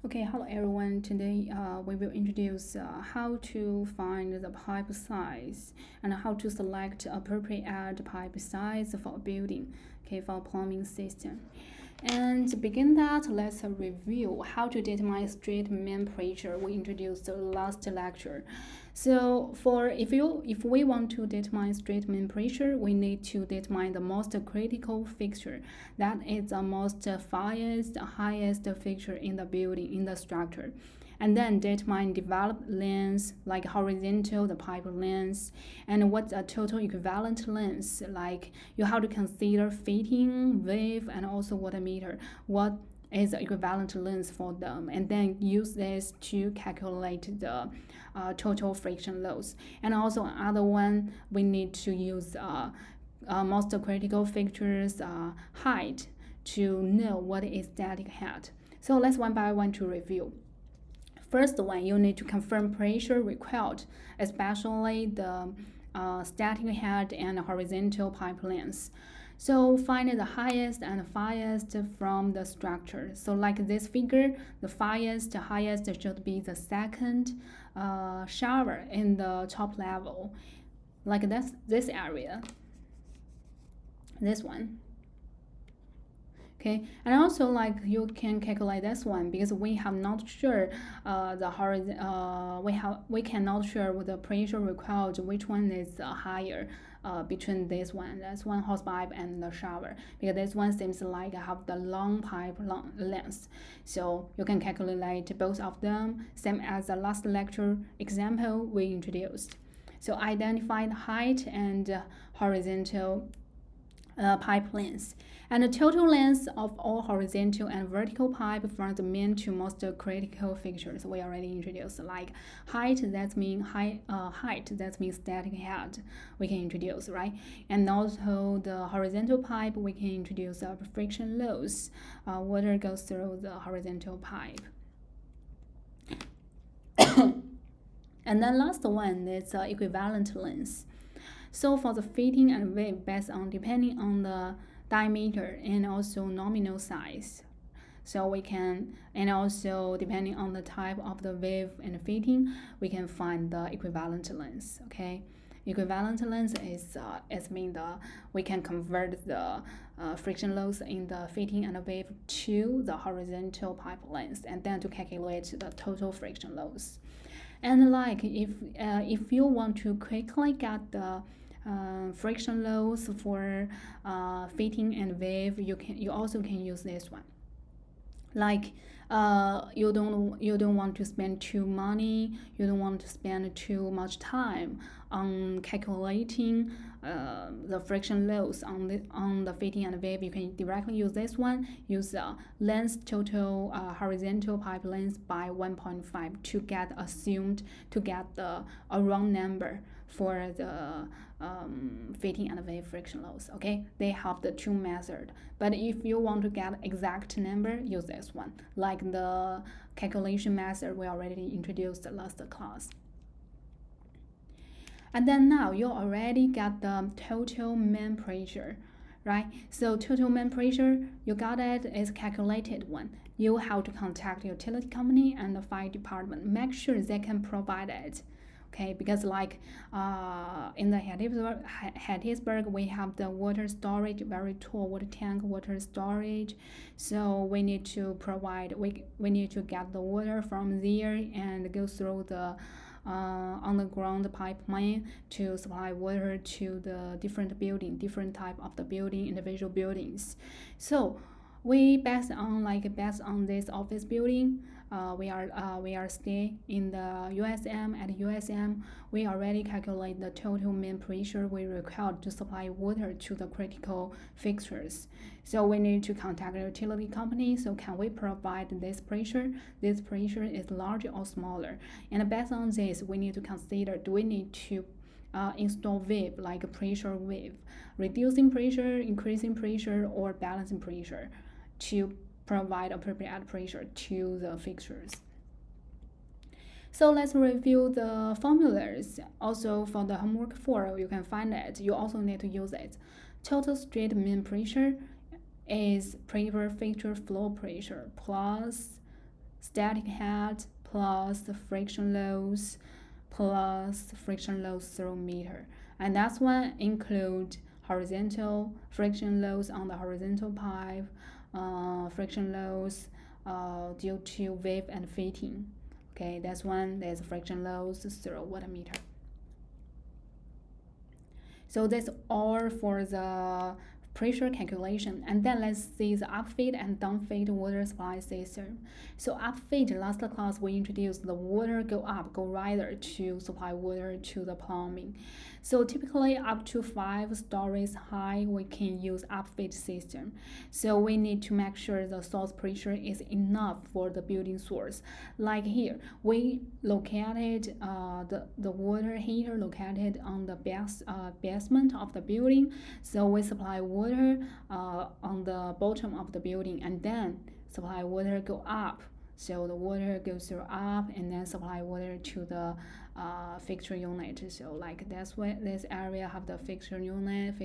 Okay, hello everyone. Today we will introduce how to find the pipe size and how to select appropriate pipe size for a building, okay, for a plumbing system. And to begin that, let's review how to determine street main pressure we introduced the last lecture. So for if we want to determine street main pressure, we need to determine the most critical fixture. That is the most highest fixture in the building, in the structure. And then determine developed lengths like horizontal, the pipe length, and what's a total equivalent length. Like you have to consider fitting, width, and also water meter. What is the equivalent length for them, and then use this to calculate the total friction loads. And also another one, we need to use most critical features height to know what is static head. So let's one by one to review. First one, you need to confirm pressure required, especially the static head and horizontal pipe lengths. So find the highest and highest from the structure. So like this figure, the highest should be the second shower in the top level, like this area, this one. Okay, and also like you can calculate this one because we have not sure the horizon we cannot sure the pressure required which one is higher between this one hose pipe and the shower, because this one seems like have the long pipe long length, so you can calculate both of them, same as the last lecture example we introduced. So identify the height and horizontal pipe length, and the total length of all horizontal and vertical pipe from the main to most critical fixtures we already introduced. Like height, that means height, that means static head, we can introduce, right? And also the horizontal pipe, we can introduce friction loads. Water goes through the horizontal pipe. And then last one is equivalent length. So for the fitting and width, based on depending on the diameter and also nominal size. So we can, and also depending on the type of the width and fitting, we can find the equivalent length. Okay, equivalent length is mean the we can convert the friction loads in the fitting and the width to the horizontal pipe length, and then to calculate the total friction loads. And like if you want to quickly get the friction loads for fitting and width, you also can use this one. Like you don't want to spend too money, you don't want to spend too much time on calculating the friction loads on the fitting and width. You can directly use this one. Use length total horizontal pipe length by 1.5 to get the a round number for the fitting and width friction loads. Okay, they have the two method, but if you want to get exact number, use this one, like the calculation method we already introduced last class. And then now you already got the total main pressure, right? So total main pressure, you got it, is calculated one. You have to contact the utility company and the fire department, make sure they can provide it. Okay, because like in the Hattiesburg, we have the water storage, very tall water tank, water storage. So we need to provide, we need to get the water from there and go through the underground pipeline to supply water to the different building, different type of the building, individual buildings. So we based on this office building, we are stay in the USM. At USM, we already calculate the total main pressure we require to supply water to the critical fixtures. So we need to contact the utility company. So can we provide this pressure? This pressure is larger or smaller? And based on this, we need to consider, do we need to install wave, like pressure wave, reducing pressure, increasing pressure, or balancing pressure to provide appropriate pressure to the fixtures. So let's review the formulas. Also for the homework 4, you can find it. You also need to use it. Total street mean pressure is per fixture flow pressure plus static head plus the friction loads plus friction loads through meter. And that's one include horizontal friction loads on the horizontal pipe, friction loads due to wave and fitting. Okay, that's one. There's friction loads through water meter. So that's all for the pressure calculation. And then let's see the upfeed and downfeed water supply system. So upfeed, last class we introduced the water go up, go rider to supply water to the plumbing. So typically up to 5 stories high, we can use upfeed system. So we need to make sure the source pressure is enough for the building source. Like here, we located the water heater located on the basement of the building. So we supply water on the bottom of the building, and then supply water go up. So the water goes through up and then supply water to the fixture unit. So like that's why this area have the fixture unit.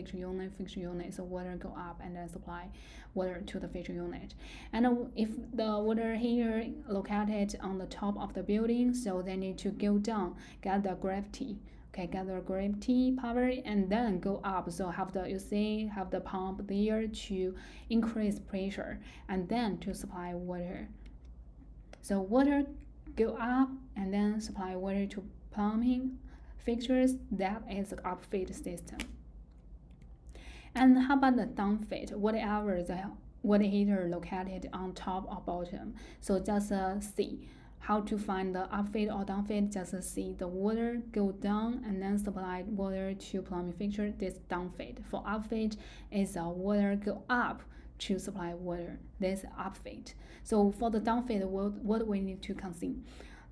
So water go up and then supply water to the fixture unit. And if the water heater located on the top of the building, so they need to go down, get the gravity. Okay, gather gravity power and then go up. So have the pump there to increase pressure and then to supply water. So water go up and then supply water to plumbing fixtures. That is the upfeed system. And how about the downfeed? Whatever the water heater located on top or bottom. So just see how to find the upfeed or downfeed. Just see the water go down and then supply water to plumbing fixture. This downfeed. For upfeed is water go up to supply water. This upfeed. So for the downfeed, what we need to consider,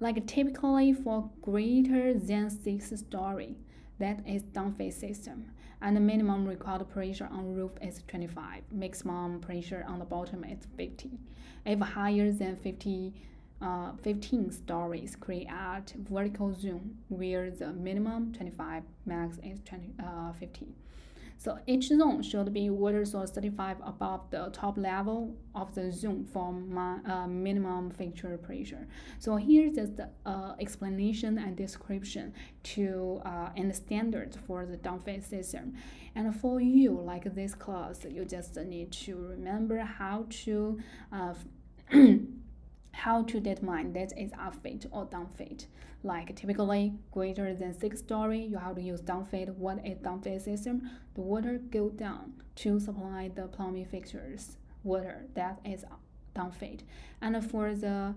like typically for greater than 6 story, that is downfeed system. And the minimum required pressure on roof is 25. Maximum pressure on the bottom is 50. If higher than 15 stories, create vertical zone where the minimum 25, max is 50. So each zone should be water source 35 above the top level of the zone for minimum fixture pressure. So here's just the explanation and description to and the standards for the downfeed system. And for you, like this class, you just need to remember how to how to determine that is upfeed or downfeed. Like typically greater than 6 story, you have to use downfeed. What is downfeed system? The water go down to supply the plumbing fixtures water. That is downfeed. And for the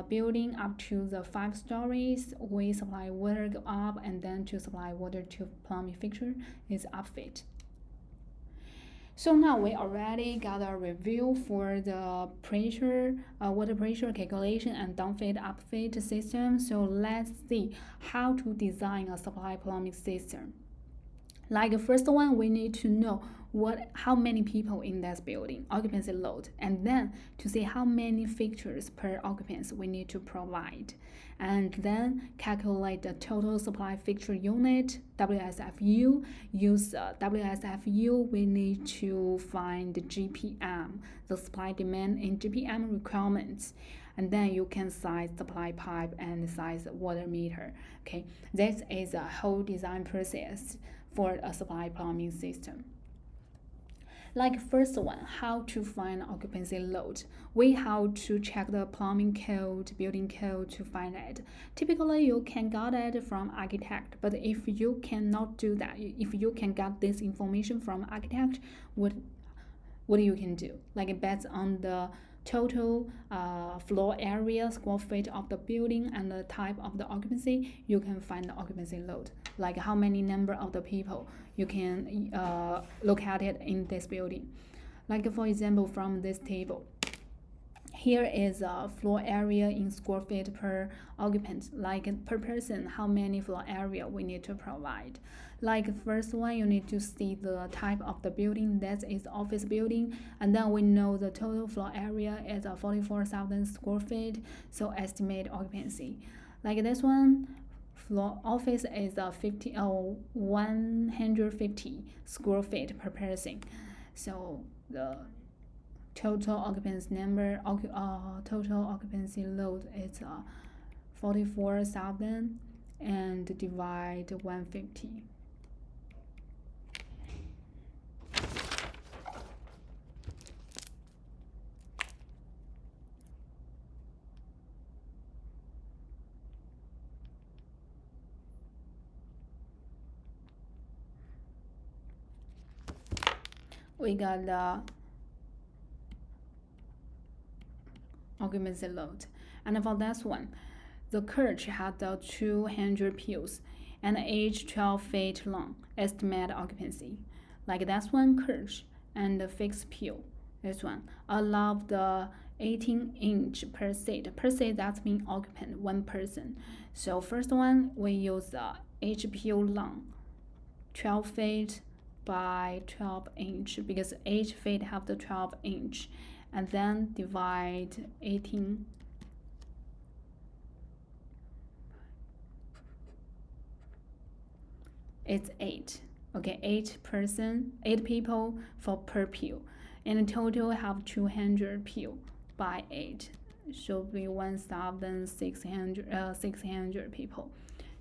building up to the 5 stories, we supply water go up and then to supply water to plumbing fixture is upfeed. So now we already got a review for the pressure, water pressure calculation and downfeed upfeed system. So let's see how to design a supply plumbing system. Like the first one, we need to know how many people in this building, occupancy load, and then to see how many fixtures per occupants we need to provide, and then calculate the total supply fixture unit, WSFU. Use WSFU, we need to find the GPM, the supply demand in GPM requirements, and then you can size supply pipe and size water meter. Okay, this is a whole design process for a supply plumbing system. Like first one, how to find occupancy load. We have to check the plumbing code, building code to find it. Typically, you can get it from architect, but if you cannot do that, if you can get this information from architect, what you can do? Like based on the total floor area, square feet of the building, and the type of the occupancy, you can find the occupancy load. Like how many number of the people you can look at it in this building. Like for example, from this table, here is a floor area in square feet per occupant. Like per person, how many floor area we need to provide. Like first one, you need to see the type of the building. That is office building, and then we know the total floor area is 44,000 square feet. So estimate occupancy. Like this one, floor office is 150 square feet per person. So the total occupancy number, total occupancy load is 44,000 and divide 150. We got the occupancy load. And for this one, the church had 200 pews and each 12 feet long, estimated occupancy. Like this one, church and the fixed pew. This one, allow the 18-inch per seat. Per seat, that means occupant, one person. So first one, we use each pew long, 12 feet by 12-inch, because each feet have the 12-inch, and then divide 18. It's 8. Okay, 8 people for per pew, and in total have 200 pew by 8, should be 1,600 people.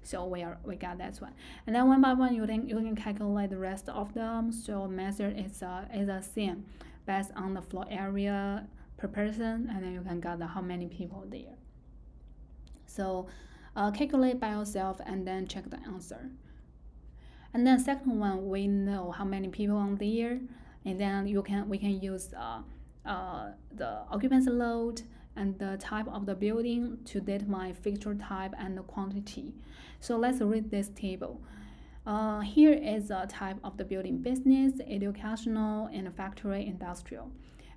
So we got that one, and then one by one you can calculate the rest of them. So method is the same based on the floor area per person, and then you can get how many people there. So calculate by yourself and then check the answer. And then second one, we know how many people on there, and then we can use the occupancy load and the type of the building to determine fixture type and the quantity. So let's read this table. Here is a type of the building: business, educational, and factory, industrial.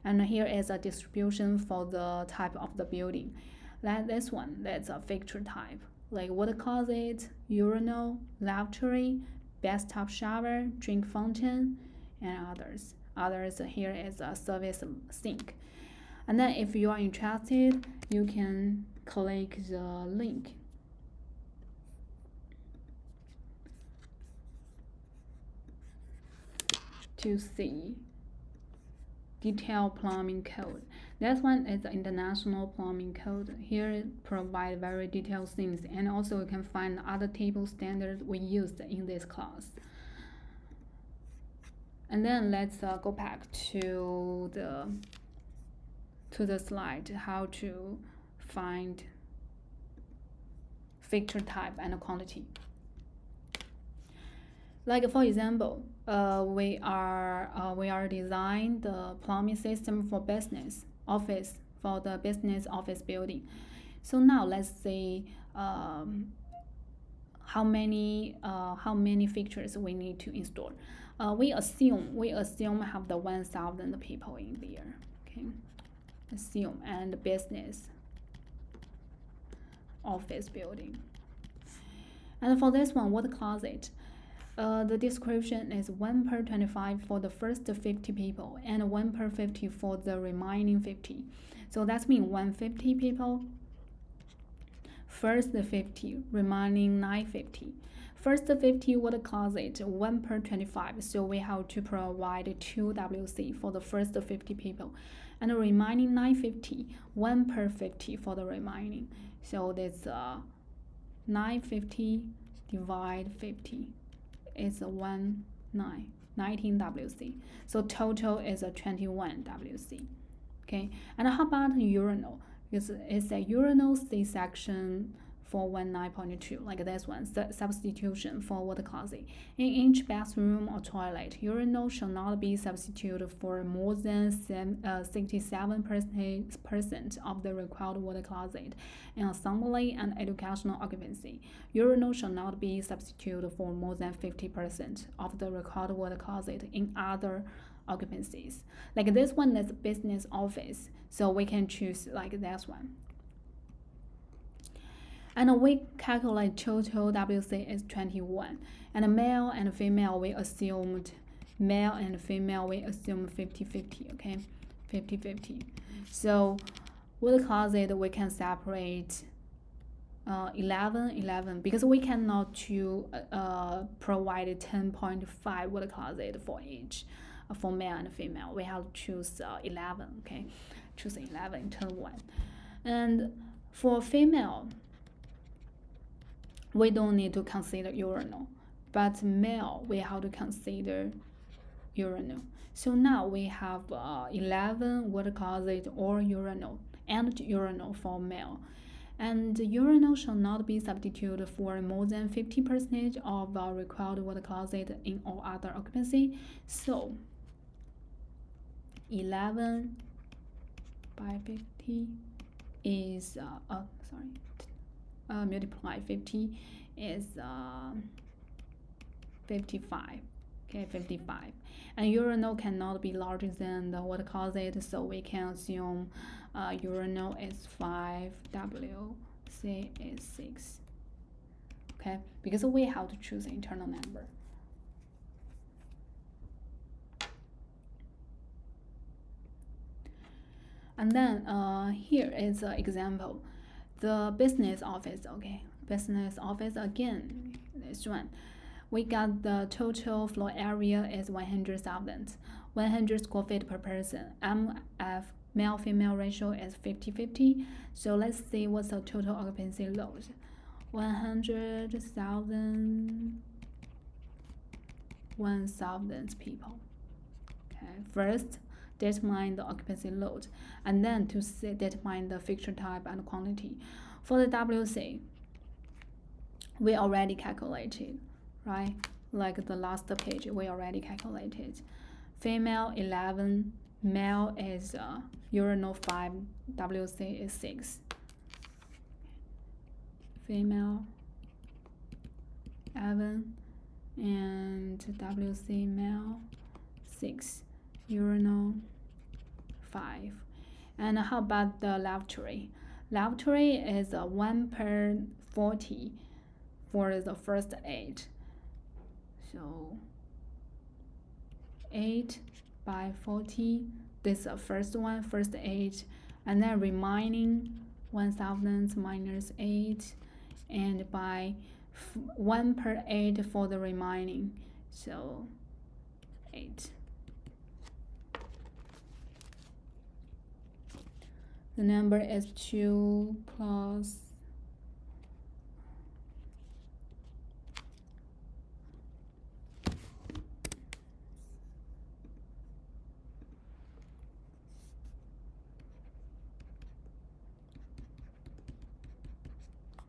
And here is a distribution for the type of the building. Like this one, that's a fixture type, like water closet, urinal, lavatory, bathtub shower, drink fountain, and others. Others here is a service sink. And then if you are interested, you can click the link. To see detailed plumbing code. That one is the international plumbing code. Here it provides very detailed things, and also you can find other table standards we used in this class. And then let's go back to the slide, how to find fixture type and quantity. Like for example, we are design the plumbing system for business office, for the business office building. So now let's see how many fixtures we need to install. We assume have the 1,000 people in there. Okay, assume, and business office building. And for this one, water closet. The description is 1 per 25 for the first 50 people and 1 per 50 for the remaining 50. So that means 150 people, first 50, remaining 950. First 50 water closet, 1 per 25, so we have to provide 2 WC for the first 50 people. And the remaining 950, 1 per 50 for the remaining. So that's 950 divide 50. Is 19 WC. So total is a 21 WC. Okay, and how about urinal? Because it's a urinal C section for 19.2, like this one, substitution for water closet. In each bathroom or toilet, urinal shall not be substituted for more than 67% of the required water closet. In assembly and educational occupancy, urinal shall not be substituted for more than 50% of the required water closet in other occupancies. Like this one is business office, so we can choose like this one. And we calculate total WC is 21. And male and female, we assumed 50-50, okay? 50-50. So with the closet, we can separate 11, because we cannot provide 10.5 water closet for each. for male and female. We have to choose 11. Okay, choose 11, turn 1. And for female, we don't need to consider urinal, but male we have to consider urinal. So now we have 11 water closet or urinal and urinal for male. And urinal shall not be substituted for more than 50% of the required water closet in all other occupancy. So 11 by 50 is multiply 50 is 55. Okay, 55. And urinal cannot be larger than the water closet, so we can assume urinal is 5, WC is 6. Okay, because we have to choose internal number. And then here is an example. The business office, okay, business office again, this one. We got the total floor area is 100,000, 100 square feet per person. MF male female ratio is 50-50. So let's see what's the total occupancy load. 100,000, 1,000 people. Okay, first determine the occupancy load, and then to determine the fixture type and quantity. For the WC, we already calculated, right? Like the last page, we already calculated. Female 11, male is urinal 5, WC is 6. Female 11 and WC male 6, urinal 5. And how about the lavatory? Lavatory is 1 per 40 for the first 8. So 8 by 40, this is the first one, first 8, and then remaining 1,000 minus 8, and by 1 per 8 for the remaining, so 8. The number is 2 plus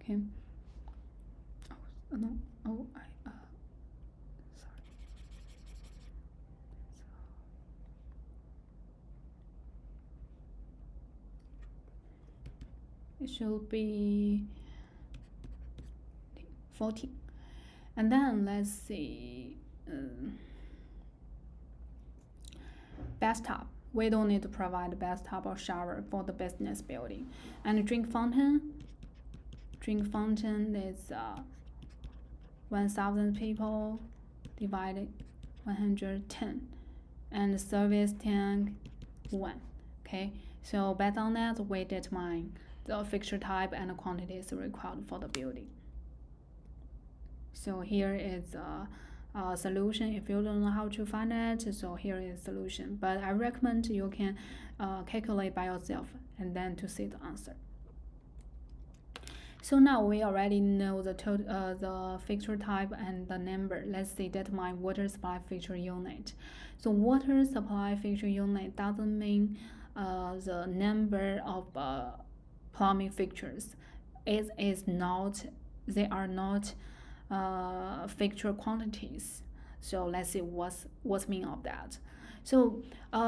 okay. Oh no, oh sorry. It should be 14. And then let's see, bathtub. We don't need to provide bathtub or shower for the business building. And drink fountain is 1,000 people divided 110, and service tank 1. Okay, so based on that, we determine the fixture type and quantities required for the building. So here is a solution. If you don't know how to find it, so here is solution. But I recommend you can calculate by yourself and then to see the answer. So now we already know the the fixture type and the number. Let's see, determine water supply fixture unit. So water supply fixture unit doesn't mean the number of plumbing fixtures. It is not. They are not fixture quantities. So let's see what's mean of that. So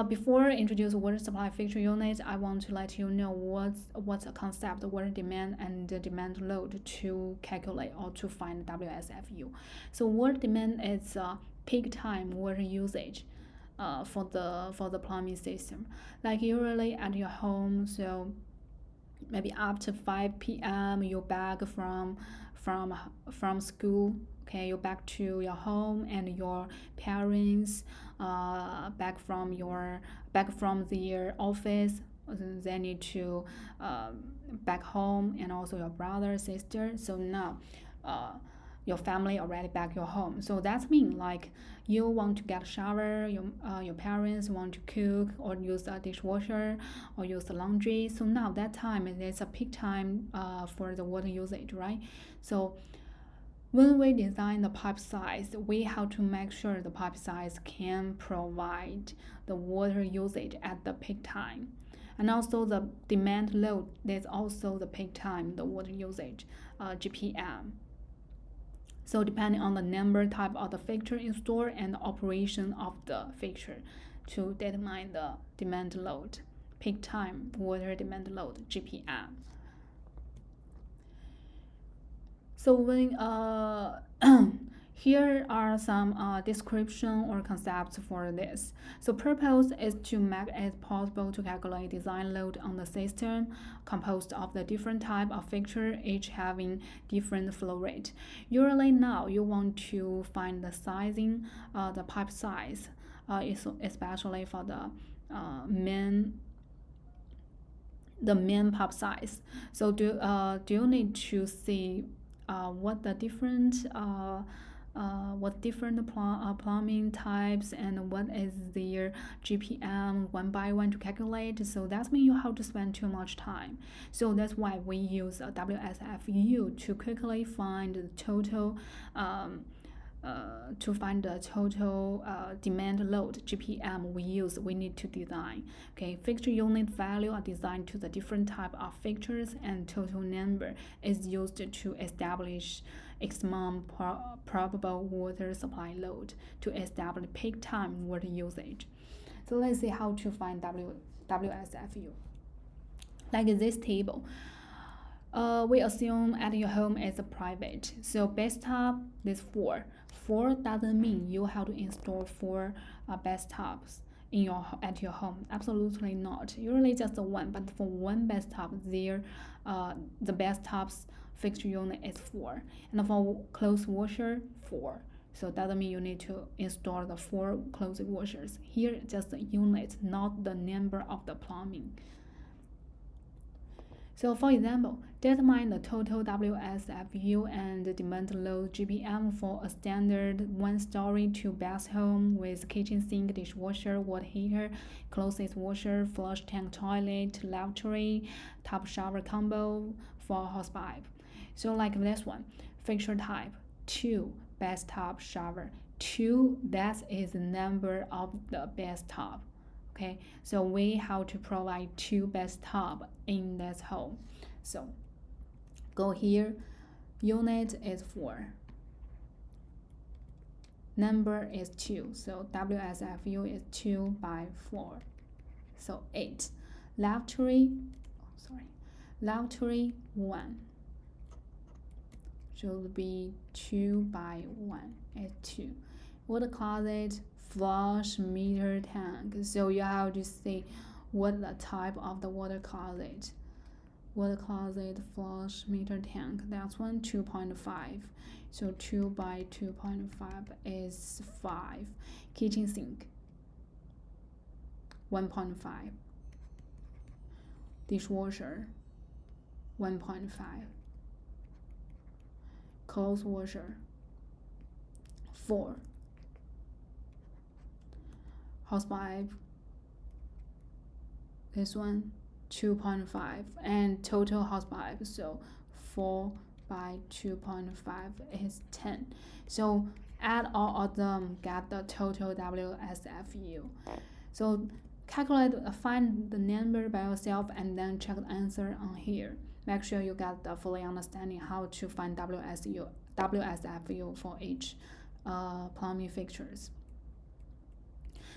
before introduce water supply fixture unit, I want to let you know what's a concept water demand and the demand load to calculate or to find WSFU. So water demand is peak time water usage for the plumbing system. Like usually at your home, so maybe after 5 p.m. you're back from school. Okay, you're back to your home and your parents back from their office. They need to back home, and also your brother, sister. So now your family already back your home. So that's mean like you want to get a shower, your parents want to cook or use a dishwasher or use the laundry. So now that time is a peak time for the water usage, right? So when we design the pipe size, we have to make sure the pipe size can provide the water usage at the peak time. And also the demand load, that's also the peak time, the water usage, GPM. So depending on the number, type of the fixture installed and the operation of the fixture to determine the demand load, peak time water demand load, GPM. So when here are some description or concepts for this. So purpose is to make it possible to calculate design load on the system composed of the different type of fixture, each having different flow rate. Usually now you want to find the sizing, the pipe size, especially for the main pipe size. So do you need to see what the different plumbing types and what is their GPM one by one to calculate. So that means you have to spend too much time. So that's why we use a WSFU to quickly find the total demand load GPM we need to design. Okay, fixture unit value are designed to the different type of fixtures, and total number is used to establish maximum probable water supply load to establish peak time water usage. So let's see how to find WSFU. Like this table. We assume at your home is a private. So bathtub is 4. 4 doesn't mean you have to install 4 bathtubs at your home. Absolutely not. Usually just one, but for one bathtub, the bathtub's fixture unit is 4, and for clothes washer 4. So that doesn't mean you need to install the 4 clothes washers. Here, just the unit, not the number of the plumbing. So for example, determine the total WSFU and the demand load GPM for a standard one-story two-bath home with kitchen sink, dishwasher, water heater, clothes washer, flush tank toilet, lavatory, tub shower combo for hosepipe. So like this one, fixture type 2, bathtub shower 2, that is the number of the bathtub. Okay, so we have to provide 2 bathtub in this home. So go here, unit is 4, number is 2, so WSFU is 2 by 4, so 8. Lavatory 1 should be 2 by 1 is 2. Water closet, flush, meter, tank. So you have to see what the type of the water closet. Water closet, flush, meter, tank. That's one 2.5. So 2 by 2.5 is 5. Kitchen sink 1.5. Dishwasher 1.5. Clothes washer 4. Hosepipe, this one 2.5, and total hosepipe, so 4 by 2.5 is 10. So add all of them, get the total WSFU. So find the number by yourself and then check the answer on here. Make sure you get the fully understanding how to find WSFU for each plumbing fixtures.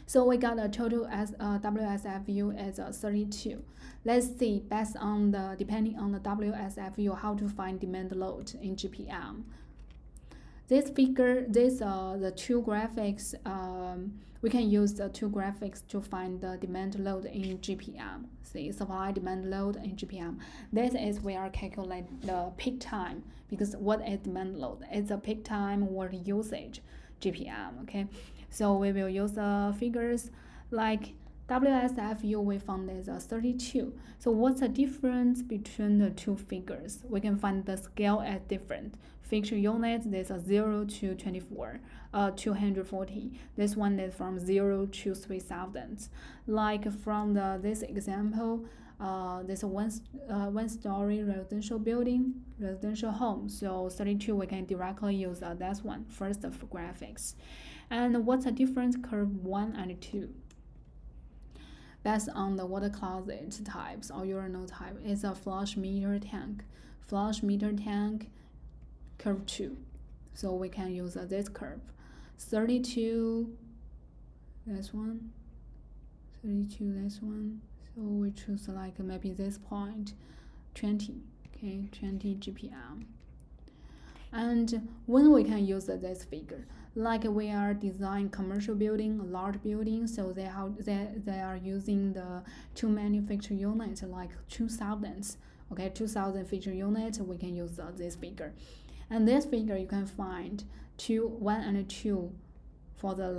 So we got a total WSFU as 32. Let's see, depending on the WSFU, how to find demand load in GPM. This figure, the two graphics, we can use the two graphics to find the demand load in GPM. See, supply demand load in GPM. This is where calculate the peak time, because what is demand load? It's a peak time water usage, GPM, okay? So we will use the figures like WSFU we found is 32. So what's the difference between the two figures? We can find the scale as different. Fixture units, there's a 0 to 24, 240. This one is from 0 to 3000. Like from this example, there's a one-story residential home. So 32 we can directly use that one first for graphics. And what's the difference curve 1 and 2? Based on the water closet types or urinal type, is a flush meter tank. Flush meter tank curve 2. So we can use this curve. 32, this one. 32, this one. So we choose like maybe this point, 20, okay, 20 GPM. And when we can use this figure, like we are designing commercial building, large building, so they are using the two manufacture units like 2000, okay, 2000 fixture units. We can use this figure, and this figure you can find 1 and 2 for the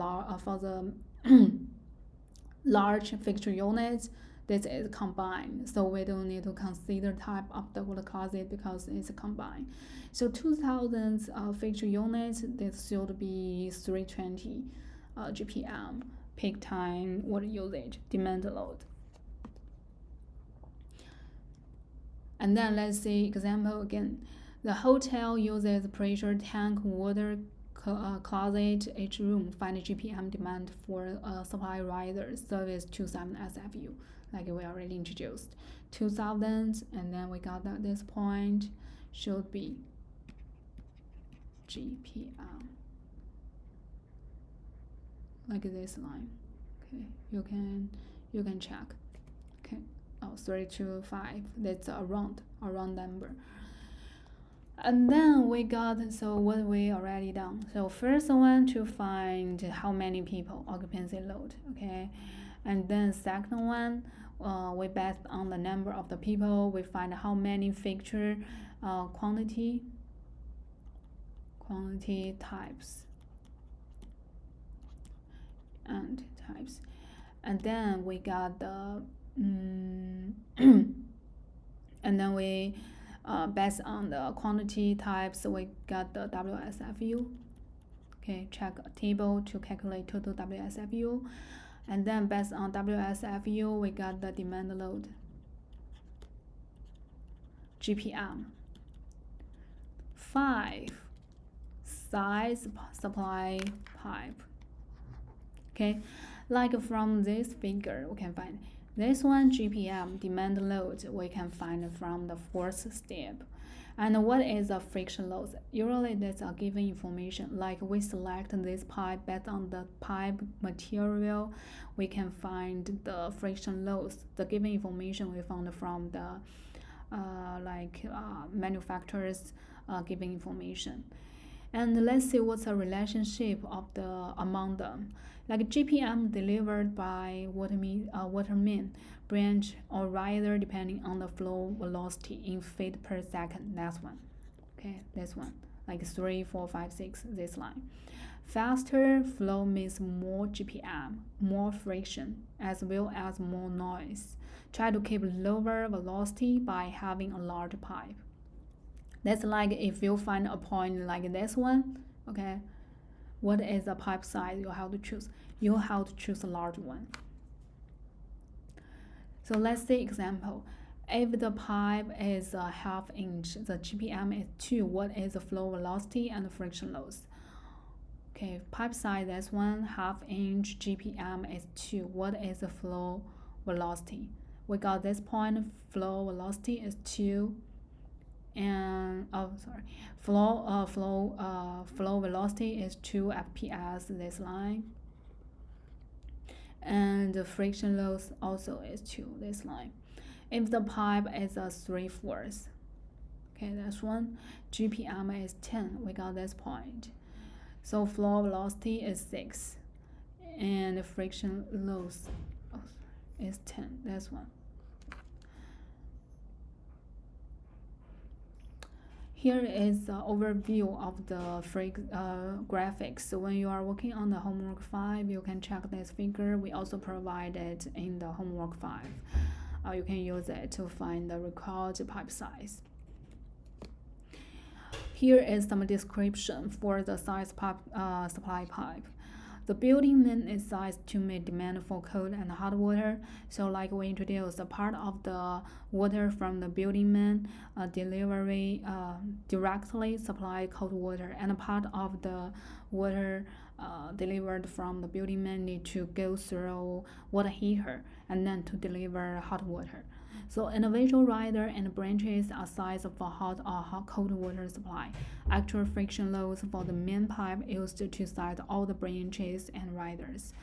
large fixture units. This is combined, so we don't need to consider type of the water closet because it's combined. So 2000 fixture units, this should be 320 GPM, peak time, water usage, demand load. And then let's see example again. The hotel uses pressure tank, water closet, each room, find GPM demand for supply rider service 27 SFU. Like we already introduced 2000, and then we got that this point should be GPM, like this line. Okay, you can check. Okay, 325, that's a round number. And then we got, so what we already done. So first one to find how many people, occupancy load, okay. And then second one, we based on the number of the people, we find how many fixture quantity types and types. And then we got the and then we based on the quantity types, we got the WSFU. Okay, check a table to calculate total WSFU. And then based on WSFU, we got the demand load, GPM. 5, size supply pipe. Okay, like from this figure, we can find this one GPM, demand load, we can find from the fourth step. And what is the friction loss? Usually that's a given information. Like we select this pipe based on the pipe material, we can find the friction loss. The given information we found from the manufacturers given information. And let's see what's the relationship of the among them. Like GPM delivered by water main branch or rider depending on the flow velocity in feet per second. That's one. Okay, this one. Like 3, 4, 5, 6, this line. Faster flow means more GPM, more friction, as well as more noise. Try to keep lower velocity by having a large pipe. That's like if you find a point like this one, okay, what is the pipe size you have to choose? You have to choose a large one. So let's see example. If the pipe is a ½ inch, the GPM is 2. What is the flow velocity and friction loss? Okay, pipe size is 1/2 inch, GPM is 2. What is the flow velocity? We got this point, flow velocity is 2. And flow velocity is 2 FPS, this line, and the friction loss also is 2, this line. If the pipe is a 3/4, okay, that's one, GPM is 10, we got this point. So flow velocity is 6 and the friction loss is 10, that's one. Here is the overview of the graphics. So when you are working on the homework 5, you can check this figure. We also provide it in the homework 5. You can use it to find the required pipe size. Here is some description for the size pipe, supply pipe. The building main is sized to meet demand for cold and hot water. So like we introduced, a part of the water from the building main delivery directly supply cold water, and a part of the water delivered from the building main need to go through water heater and then to deliver hot water. So individual rider and branches are sized for hot or cold water supply. Actual friction loads for the main pipe used to size all the branches and riders.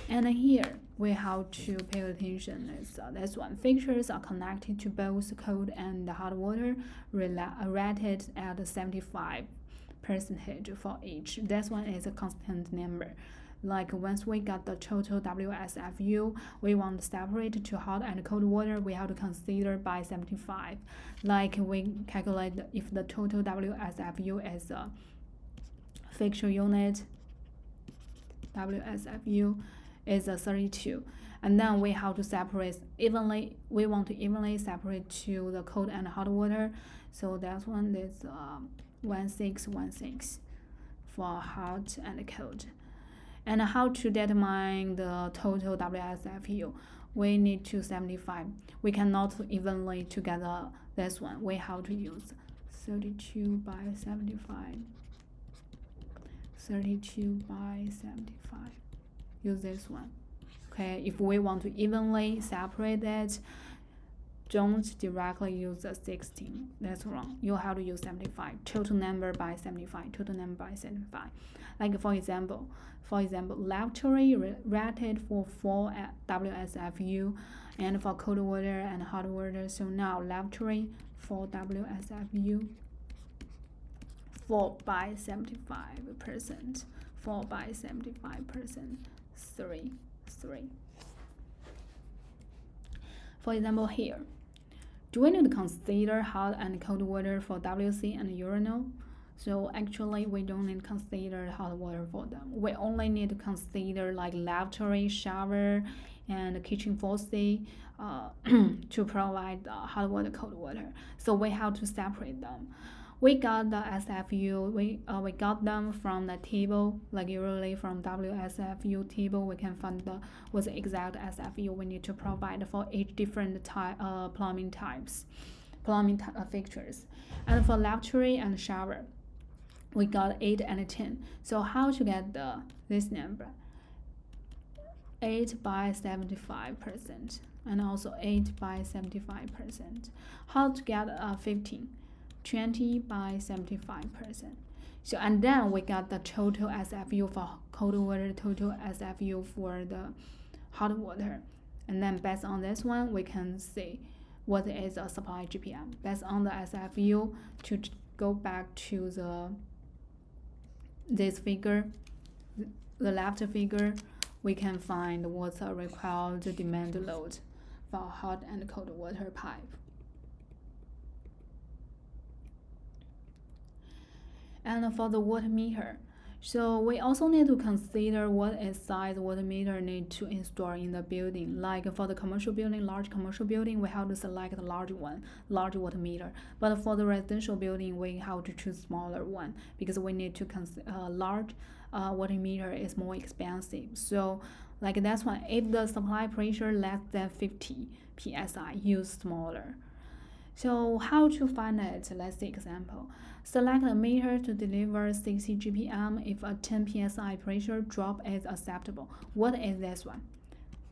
And here we have to pay attention. This one. Fixtures are connected to both cold and hot water, rated at 75% for each. This one is a constant number. Like once we got the total WSFU, we want to separate to hot and cold water, we have to consider by 75. Like we calculate if the total WSFU is a fixture unit, WSFU is a 32. And then we have to separate evenly, we want to evenly separate to the cold and hot water. So that one is 1616 for hot and cold. And how to determine the total WSFU? We need to 75. We cannot evenly together this one. We have to use 32 by 75. 32 by 75. Use this one. Okay, if we want to evenly separate it, don't directly use the 16. That's wrong. You have to use 75. Total number by 75. Total number by 75. Like for example, lavatory rated for 4 WSFU, and for cold water and hot water. So now lavatory for WSFU 4 by 75%. 4 by 75%. 3. For example here, do we need to consider hot and cold water for WC and urinal? So actually we don't need to consider hot water for them. We only need to consider like lavatory, shower, and kitchen faucet to provide hot water, cold water. So we have to separate them. We got the SFU, we got them from the table, like usually from WSFU table, we can find what's the exact SFU we need to provide for each different plumbing fixtures. And for lavatory and shower, we got 8 and 10. So how to get this number? 8 by 75%, and also 8 by 75%. How to get 15? 20 by 75%. So and then we got the total SFU for cold water, total SFU for the hot water, and then based on this one we can see what is a supply GPM. Based on the SFU, to go back to this figure, the left figure, we can find what's a required demand load for hot and cold water pipe. And for the water meter, so we also need to consider what is size water meter need to install in the building. Like for the commercial building, large commercial building, we have to select the large one, large water meter. But for the residential building, we have to choose smaller one because we need to consider large water meter is more expensive. So like that's why if the supply pressure less than 50 psi, use smaller. So how to find it? Let's see example. Select a meter to deliver 60 GPM if a 10 psi pressure drop is acceptable. What is this one?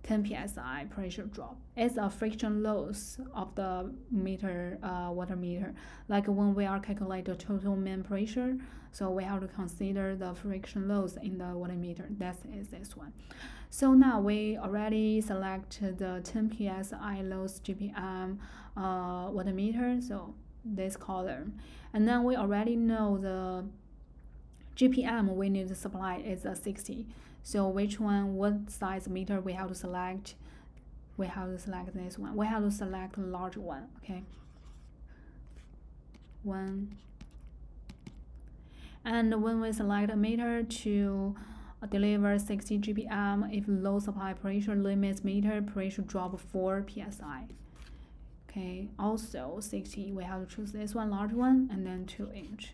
10 psi pressure drop. It's a friction loss of the meter, water meter. Like when we are calculating the total main pressure, so we have to consider the friction loss in the water meter. That is this one. So now we already select the 10 psi loss GPM water meter. So this column, and then we already know the GPM we need to supply is a 60. So which one, what size meter we have to select? We have to select this one. We have to select the large one. Okay. 1 And when we select a meter to deliver 60 GPM, if low supply pressure limits meter pressure drop 4 psi. Okay, also 60, we have to choose this one, large one, and then 2-inch.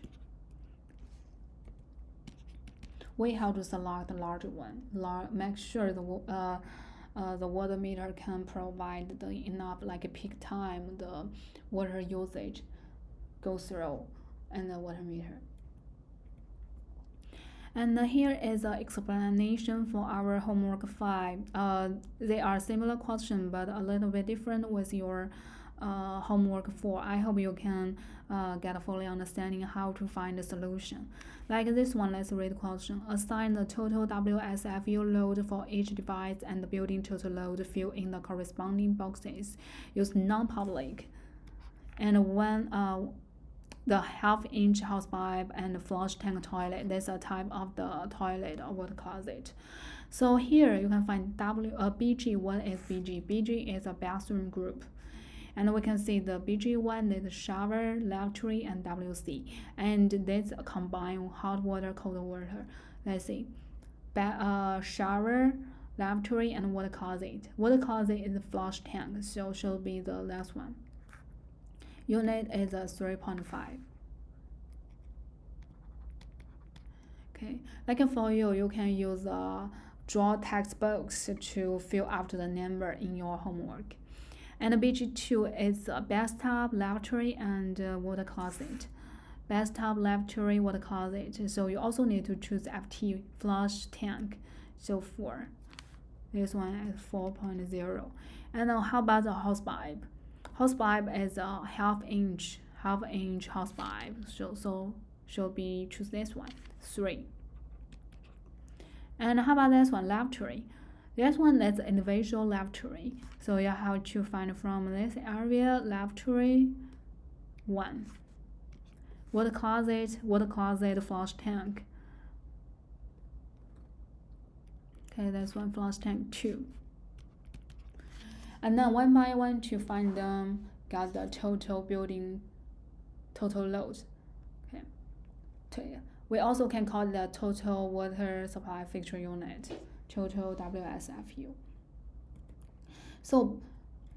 We have to select the large one. Make sure the water meter can provide the enough like a peak time the water usage goes through and the water meter. And here is an explanation for our homework 5. They are similar questions but a little bit different with your homework 4. I hope you can get a fully understanding how to find the solution. Like this one, let's read the question. Assign the total WSFU load for each device and the building total load. Fill in the corresponding boxes. Use non-public. And when the half-inch hosepipe and flush tank toilet, that's a type of the toilet or water closet. So here you can find BG. What is BG? BG is a bathroom group. And we can see the BG1 is shower, lavatory, and WC. And this combine hot water, cold water. Let's see. Shower, lavatory, and water closet. Water closet is the flush tank, so should be the last one. Unit is a 3.5. Okay, like for you can use a draw text box to fill out the number in your homework. And BG2 is a bathtub, lavatory, and water closet. Bathtub, lavatory, water closet. So you also need to choose FT, flush tank. So 4. This one is 4.0. And how about the hosepipe? Hosepipe is a half-inch hosepipe. So should be choose this one, 3. And how about this one, lavatory? This one is individual lavatory. So you have to find from this area lavatory 1. Water closet, flush tank. Okay, that's one, flush tank 2. And then one by one to find them, got the total building total load. Okay. We also can call it the total water supply fixture unit, total WSFU. So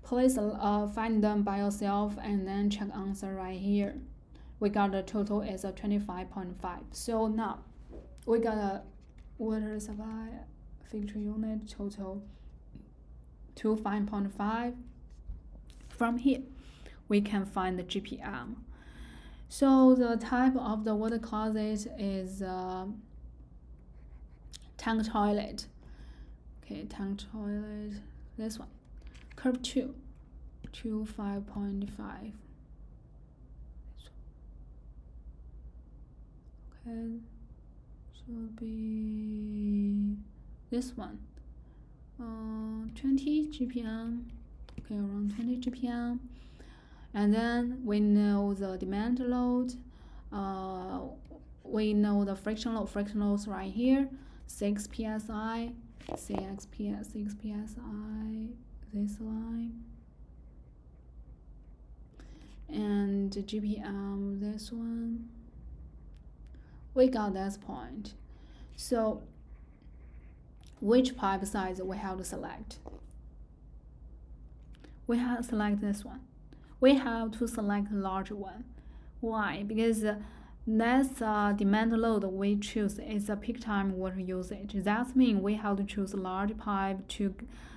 please find them by yourself and then check answer right here. We got the total is a 25.5. So now we got a water supply fixture unit total 25.5. From here we can find the GPM. So the type of the water closet is tank toilet. Okay, tank toilet, this one. Curve 2, 5.5. Okay, should be this one. 20 GPM. Okay, around 20 GPM. And then we know the demand load. We know the friction load. Friction loads right here. 6 psi. 6 psi. This line. And GPM. This one. We got this point. So which pipe size we have to select? We have to select this one. We have to select a large one. Why? Because this demand load we choose is a peak time water usage. That means we have to choose a large pipe to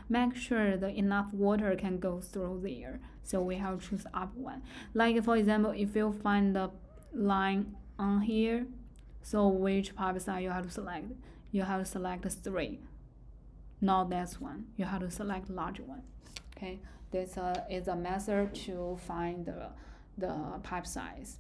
make sure that enough water can go through there. So we have to choose up one. Like for example, if you find the line on here, so which pipe size you have to select? You have to select 3, not this one. You have to select large one. Okay. This is a method to find the pipe size.